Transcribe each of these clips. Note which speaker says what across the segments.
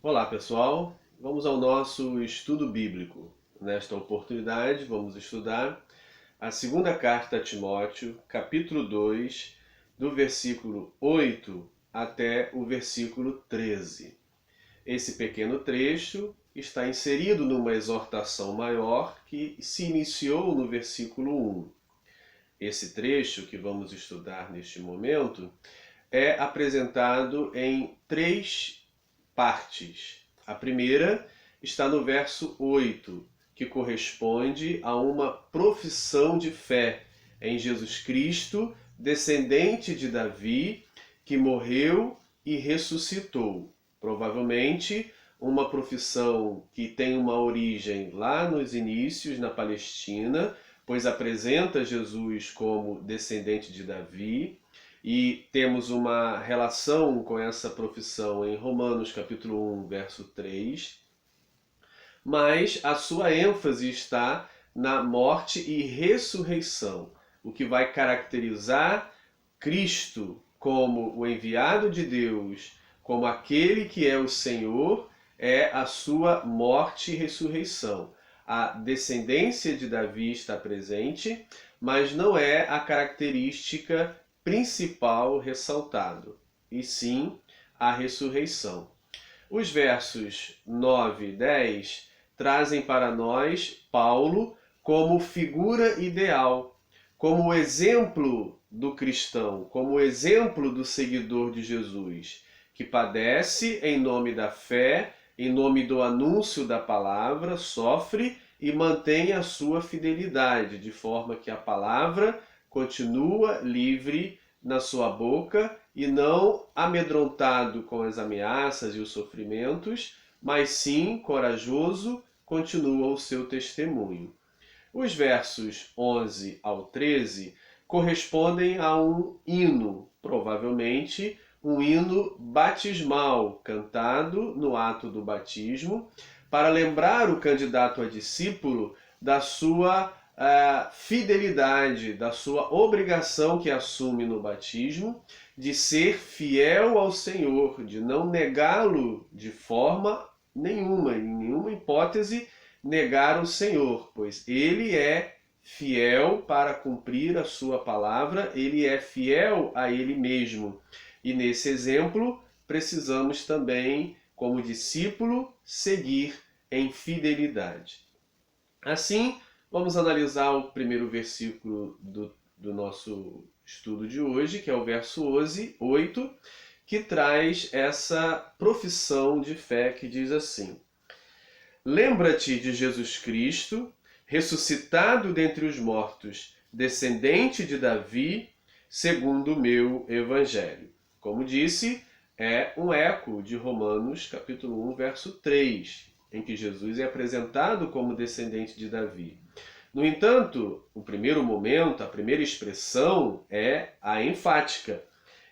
Speaker 1: Olá pessoal, vamos ao nosso estudo bíblico. Nesta oportunidade vamos estudar a segunda carta a Timóteo, capítulo 2, do versículo 8 até o versículo 13. Esse pequeno trecho está inserido numa exortação maior que se iniciou no versículo 1. Esse trecho que vamos estudar neste momento é apresentado em três partes. A primeira está no verso 8, que corresponde a uma profissão de fé em Jesus Cristo, descendente de Davi, que morreu e ressuscitou. Provavelmente uma profissão que tem uma origem lá nos inícios, na Palestina, pois apresenta Jesus como descendente de Davi, e temos uma relação com essa profissão em Romanos capítulo 1, verso 3, mas a sua ênfase está na morte e ressurreição, o que vai caracterizar Cristo como o enviado de Deus, como aquele que é o Senhor, é a sua morte e ressurreição. A descendência de Davi está presente, mas não é a característica principal ressaltado, e sim a ressurreição. Os versos 9 e 10 trazem para nós Paulo como figura ideal, como exemplo do cristão, como exemplo do seguidor de Jesus, que padece em nome da fé, em nome do anúncio da palavra, sofre e mantém a sua fidelidade, de forma que a palavra continua livre na sua boca e não amedrontado com as ameaças e os sofrimentos, mas sim corajoso, continua o seu testemunho. Os versos 11 ao 13 correspondem a um hino, provavelmente um hino batismal, cantado no ato do batismo, para lembrar o candidato a discípulo da sua fidelidade, da sua obrigação que assume no batismo, de ser fiel ao Senhor, de não negá-lo de forma nenhuma, em nenhuma hipótese, negar o Senhor, pois ele é fiel para cumprir a sua palavra, ele é fiel a ele mesmo. E nesse exemplo, precisamos também, como discípulo, seguir em fidelidade. Assim, vamos analisar o primeiro versículo do nosso estudo de hoje, que é o verso 8, que traz essa profissão de fé que diz assim: Lembra-te de Jesus Cristo, ressuscitado dentre os mortos, descendente de Davi, segundo o meu evangelho. Como disse, é um eco de Romanos, capítulo 1, verso 3, em que Jesus é apresentado como descendente de Davi. No entanto, o primeiro momento, a primeira expressão é a enfática.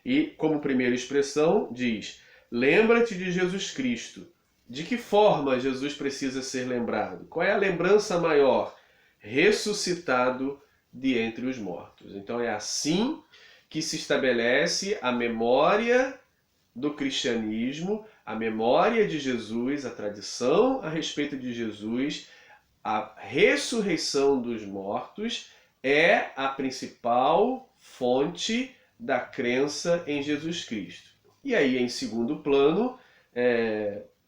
Speaker 1: E, como primeira expressão, diz: lembra-te de Jesus Cristo. De que forma Jesus precisa ser lembrado? Qual é a lembrança maior? Ressuscitado de entre os mortos. Então é assim que se estabelece a memória do cristianismo, a memória de Jesus, a tradição a respeito de Jesus, a ressurreição dos mortos é a principal fonte da crença em Jesus Cristo. E aí, em segundo plano,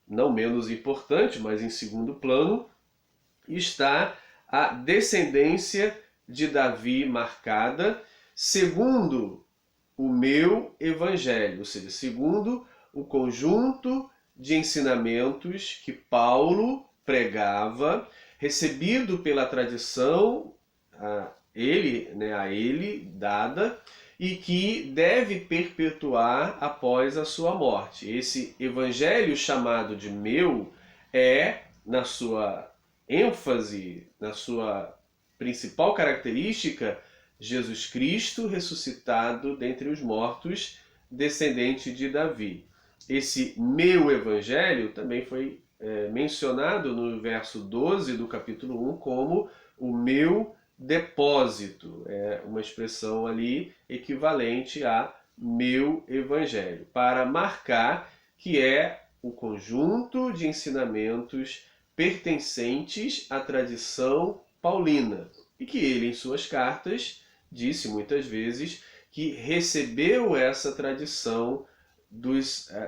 Speaker 1: não menos importante, mas em segundo plano, está a descendência de Davi marcada segundo o meu evangelho, ou seja, segundo o conjunto de ensinamentos que Paulo pregava, recebido pela tradição a ele dada, e que deve perpetuar após a sua morte. Esse evangelho chamado de meu é, na sua ênfase, na sua principal característica, Jesus Cristo ressuscitado dentre os mortos, descendente de Davi. Esse meu evangelho também foi mencionado no verso 12 do capítulo 1 como o meu depósito. É uma expressão ali equivalente a meu evangelho, para marcar que é o conjunto de ensinamentos pertencentes à tradição paulina, e que ele, em suas cartas, disse muitas vezes que recebeu essa tradição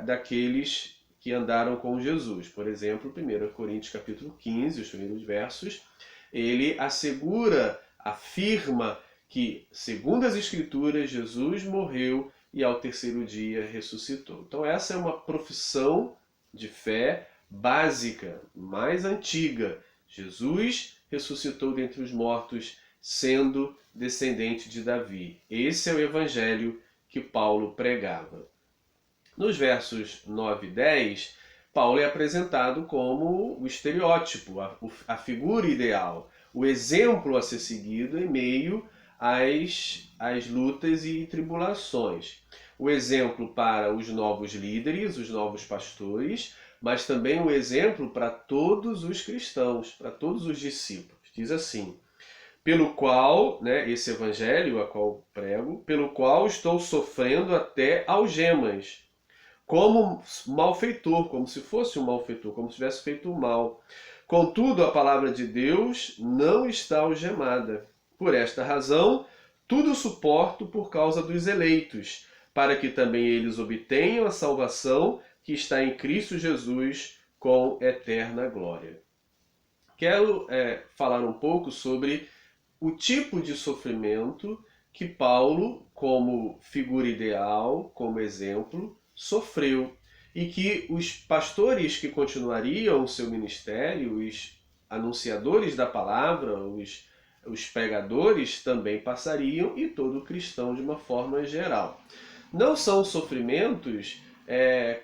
Speaker 1: daqueles que andaram com Jesus. Por exemplo, 1 Coríntios capítulo 15, os primeiros versos, ele afirma que, segundo as Escrituras, Jesus morreu e ao terceiro dia ressuscitou. Então essa é uma profissão de fé básica, mais antiga. Jesus ressuscitou dentre os mortos, sendo descendente de Davi. Esse é o evangelho que Paulo pregava. Nos versos 9 e 10, Paulo é apresentado como o estereótipo, a figura ideal, o exemplo a ser seguido em meio às lutas e tribulações. O exemplo para os novos líderes, os novos pastores, mas também o exemplo para todos os cristãos, para todos os discípulos. Diz assim: pelo qual, esse evangelho a qual prego, pelo qual estou sofrendo até algemas, como malfeitor, como se fosse um malfeitor, como se tivesse feito mal. Contudo, a palavra de Deus não está algemada. Por esta razão, tudo suporto por causa dos eleitos, para que também eles obtenham a salvação que está em Cristo Jesus com eterna glória. Quero falar um pouco sobre o tipo de sofrimento que Paulo, como figura ideal, como exemplo, sofreu, e que os pastores que continuariam o seu ministério, os anunciadores da palavra, os pregadores também passariam, e todo cristão de uma forma geral. Não são sofrimentos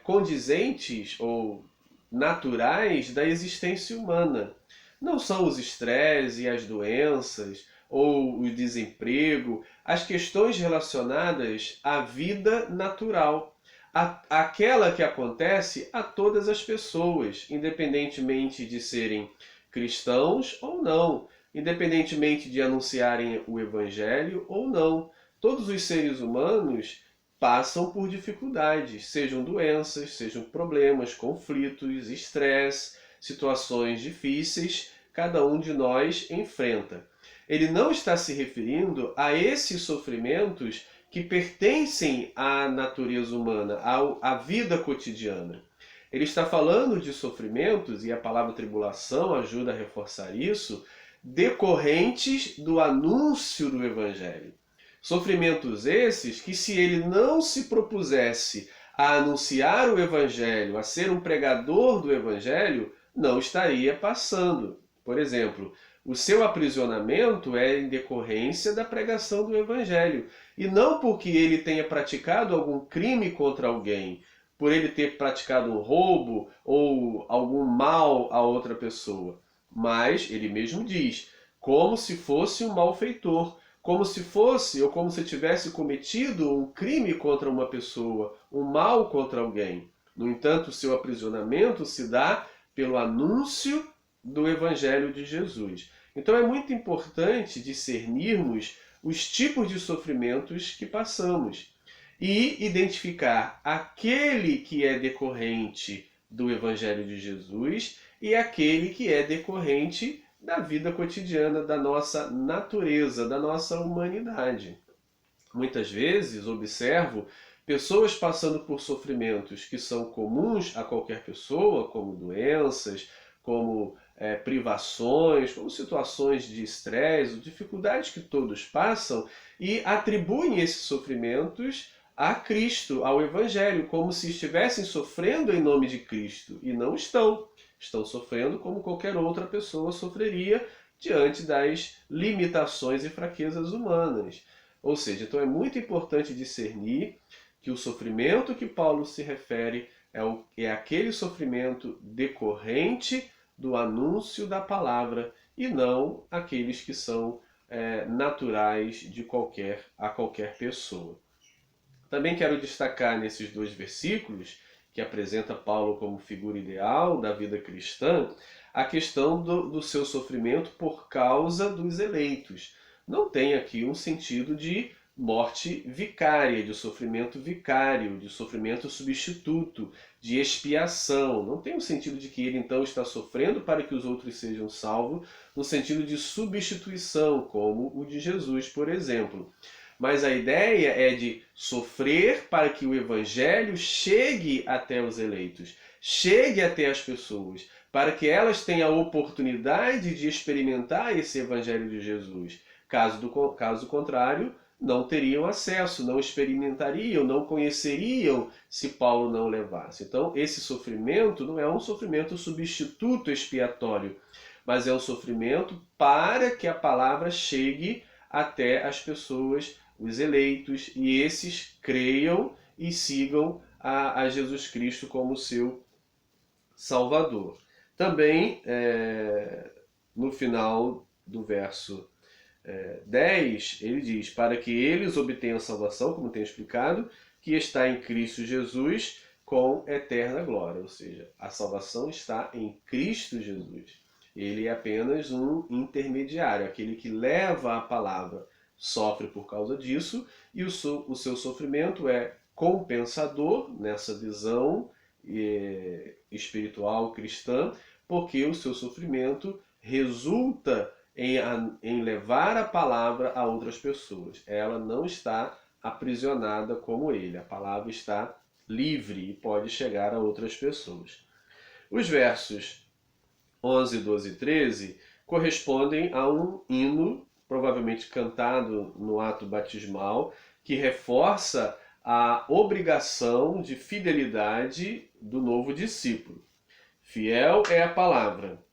Speaker 1: condizentes ou naturais da existência humana. Não são os estresses e as doenças, ou o desemprego, as questões relacionadas à vida natural, aquela que acontece a todas as pessoas, independentemente de serem cristãos ou não, independentemente de anunciarem o evangelho ou não. Todos os seres humanos passam por dificuldades, sejam doenças, sejam problemas, conflitos, estresse, situações difíceis, cada um de nós enfrenta. Ele não está se referindo a esses sofrimentos que pertencem à natureza humana, à vida cotidiana. Ele está falando de sofrimentos, e a palavra tribulação ajuda a reforçar isso, decorrentes do anúncio do Evangelho. Sofrimentos esses que, se ele não se propusesse a anunciar o Evangelho, a ser um pregador do Evangelho, não estaria passando. Por exemplo, o seu aprisionamento é em decorrência da pregação do Evangelho, e não porque ele tenha praticado algum crime contra alguém, por ele ter praticado um roubo ou algum mal a outra pessoa. Mas, ele mesmo diz, como se fosse um malfeitor, como se fosse ou como se tivesse cometido um crime contra uma pessoa, um mal contra alguém. No entanto, o seu aprisionamento se dá pelo anúncio do Evangelho de Jesus. Então é muito importante discernirmos os tipos de sofrimentos que passamos e identificar aquele que é decorrente do Evangelho de Jesus e aquele que é decorrente da vida cotidiana, da nossa natureza, da nossa humanidade. Muitas vezes observo pessoas passando por sofrimentos que são comuns a qualquer pessoa, como doenças, como privações, como situações de estresse, dificuldades que todos passam, e atribuem esses sofrimentos a Cristo, ao Evangelho, como se estivessem sofrendo em nome de Cristo, e não estão. Estão sofrendo como qualquer outra pessoa sofreria diante das limitações e fraquezas humanas. Ou seja, então é muito importante discernir que o sofrimento que Paulo se refere é aquele sofrimento decorrente do anúncio da palavra e não aqueles que são naturais a qualquer pessoa. Também quero destacar nesses dois versículos, que apresenta Paulo como figura ideal da vida cristã, a questão do seu sofrimento por causa dos eleitos. Não tem aqui um sentido de morte vicária, de sofrimento vicário, de sofrimento substituto, de expiação. Não tem o sentido de que ele então está sofrendo para que os outros sejam salvos, no sentido de substituição, como o de Jesus, por exemplo. Mas a ideia é de sofrer para que o evangelho chegue até os eleitos, chegue até as pessoas, para que elas tenham a oportunidade de experimentar esse evangelho de Jesus. Caso contrário, não teriam acesso, não experimentariam, não conheceriam se Paulo não levasse. Então, esse sofrimento não é um sofrimento substituto expiatório, mas é um sofrimento para que a palavra chegue até as pessoas, os eleitos, e esses creiam e sigam a Jesus Cristo como seu Salvador. Também, no final do verso 10, ele diz, para que eles obtenham salvação, como tenho explicado, que está em Cristo Jesus com eterna glória. Ou seja, a salvação está em Cristo Jesus. Ele é apenas um intermediário, aquele que leva a palavra, sofre por causa disso, e o seu sofrimento é compensador nessa visão espiritual cristã, porque o seu sofrimento resulta em levar a palavra a outras pessoas. Ela não está aprisionada como ele. A palavra está livre e pode chegar a outras pessoas. Os versos 11, 12 e 13 correspondem a um hino, provavelmente cantado no ato batismal, que reforça a obrigação de fidelidade do novo discípulo. Fiel é a palavra.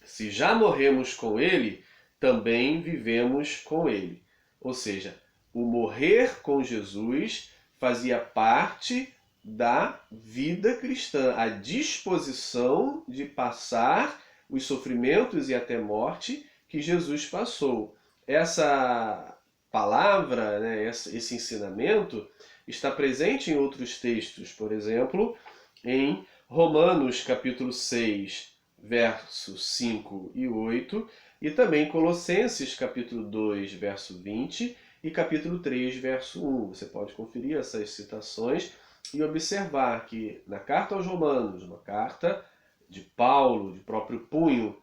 Speaker 1: Se já morremos com ele, também vivemos com ele. Ou seja, o morrer com Jesus fazia parte da vida cristã, a disposição de passar os sofrimentos e até morte que Jesus passou. Essa palavra, né, esse ensinamento, está presente em outros textos, por exemplo, em Romanos capítulo 6, versos 5 e 8, e também Colossenses capítulo 2, verso 20 e capítulo 3, verso 1. Você pode conferir essas citações e observar que na carta aos Romanos, uma carta de Paulo, de próprio punho,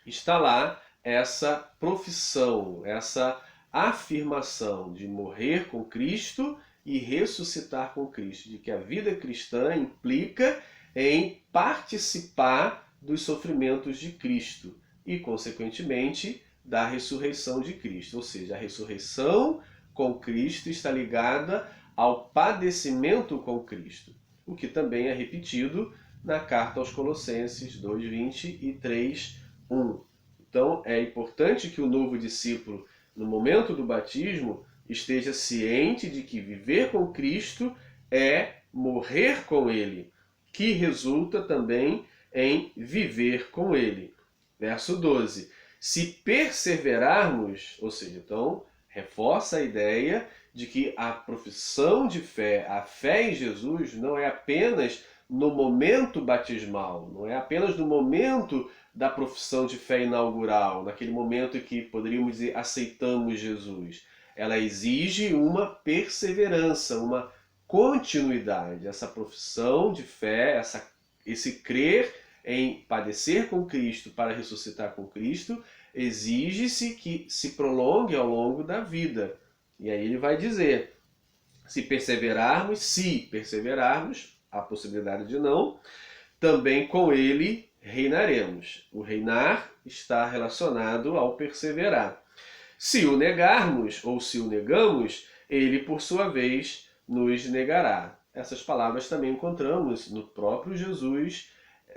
Speaker 1: está lá essa profissão, essa afirmação de morrer com Cristo e ressuscitar com Cristo, de que a vida cristã implica em participar dos sofrimentos de Cristo e, consequentemente, da ressurreição de Cristo. Ou seja, a ressurreição com Cristo está ligada ao padecimento com Cristo, o que também é repetido na carta aos Colossenses 2:20 e 3:1. Então, é importante que o novo discípulo, no momento do batismo, esteja ciente de que viver com Cristo é morrer com Ele, que resulta também em viver com Ele. Verso 12. Se perseverarmos, ou seja, então, reforça a ideia de que a profissão de fé, a fé em Jesus, não é apenas no momento batismal, não é apenas no momento da profissão de fé inaugural, naquele momento em que poderíamos dizer aceitamos Jesus. Ela exige uma perseverança, uma continuidade. Essa profissão de fé, esse crer em padecer com Cristo para ressuscitar com Cristo, exige-se que se prolongue ao longo da vida. E aí ele vai dizer, se perseverarmos, a possibilidade de não, também com ele reinaremos. O reinar está relacionado ao perseverar. Se o negarmos ou se o negamos, ele, por sua vez, nos negará. Essas palavras também encontramos no próprio Jesus,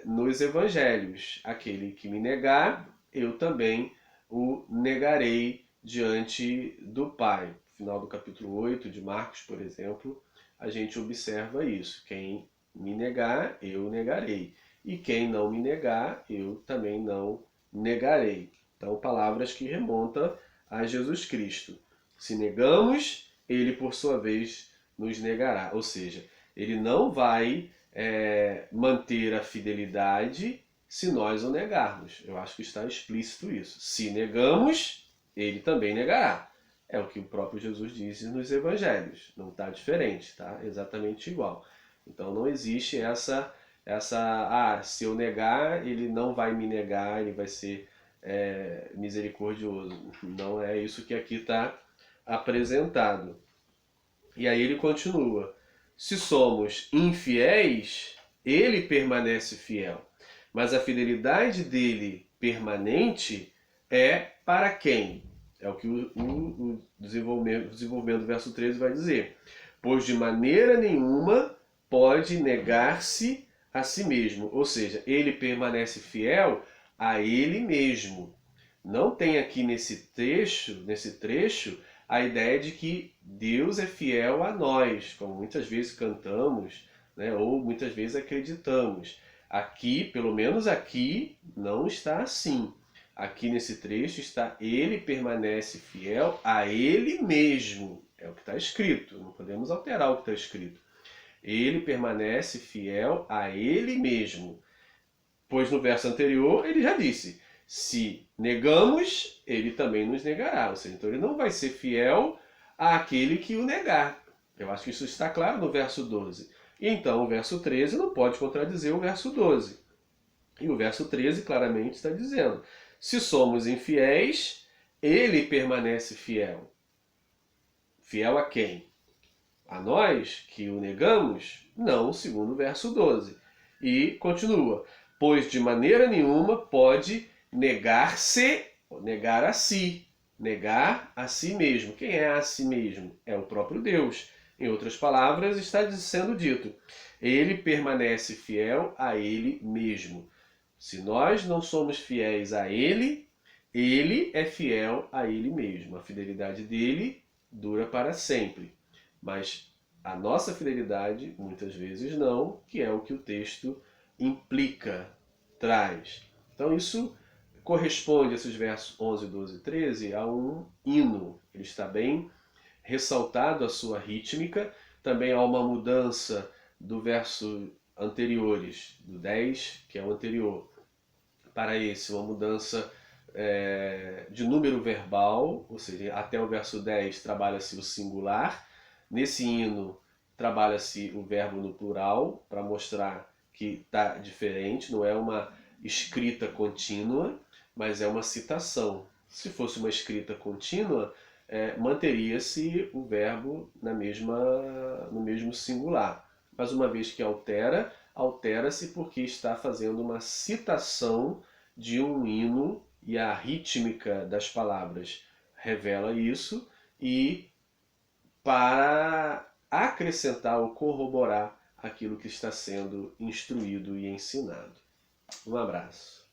Speaker 1: nos evangelhos. Aquele que me negar, eu também o negarei diante do Pai. No final do capítulo 8 de Marcos, por exemplo, a gente observa isso. Quem me negar, eu negarei. E quem não me negar, eu também não negarei. Então, palavras que remontam a Jesus Cristo. Se negamos, ele, por sua vez, nos negará. Ou seja, ele não vai manter a fidelidade se nós o negarmos. Eu acho que está explícito isso. Se negamos, ele também negará. É o que o próprio Jesus disse nos evangelhos. Não está diferente, tá? Exatamente igual. Então não existe se eu negar, ele não vai me negar, ele vai ser misericordioso. Não é isso que aqui está apresentado. E aí ele continua: se somos infiéis, ele permanece fiel. Mas a fidelidade dele permanente é para quem? É o que o desenvolvimento do verso 13 vai dizer. Pois de maneira nenhuma pode negar-se a si mesmo. Ou seja, ele permanece fiel a ele mesmo. Não tem aqui nesse trecho, a ideia de que Deus é fiel a nós, como muitas vezes cantamos, né, ou muitas vezes acreditamos. Aqui, pelo menos aqui, não está assim. Aqui nesse trecho está: ele permanece fiel a ele mesmo. É o que está escrito, não podemos alterar o que está escrito. Ele permanece fiel a ele mesmo. Pois no verso anterior ele já disse: se negamos, ele também nos negará. Ou seja, então ele não vai ser fiel àquele que o negar. Eu acho que isso está claro no verso 12. E então o verso 13 não pode contradizer o verso 12. E o verso 13 claramente está dizendo: se somos infiéis, ele permanece fiel. Fiel a quem? A nós que o negamos? Não, segundo o verso 12. E continua: pois de maneira nenhuma pode negar-se, negar a si, negar a si mesmo. Quem é a si mesmo? É o próprio Deus. Em outras palavras, está sendo dito: ele permanece fiel a ele mesmo. Se nós não somos fiéis a ele, ele é fiel a ele mesmo. A fidelidade dele dura para sempre. Mas a nossa fidelidade, muitas vezes não, que é o que o texto implica, traz. Então isso corresponde, esses versos 11, 12 e 13, a um hino. Ele está bem ressaltado a sua rítmica. Também há uma mudança do verso anteriores, do 10, que é o anterior, para esse, uma mudança de número verbal, ou seja, até o verso 10 trabalha-se o singular. Nesse hino trabalha-se o verbo no plural, para mostrar que está diferente, não é uma escrita contínua, mas é uma citação. Se fosse uma escrita contínua, manteria-se o verbo no mesmo singular. Mas uma vez que altera-se porque está fazendo uma citação de um hino e a rítmica das palavras revela isso, e para acrescentar ou corroborar aquilo que está sendo instruído e ensinado. Um abraço.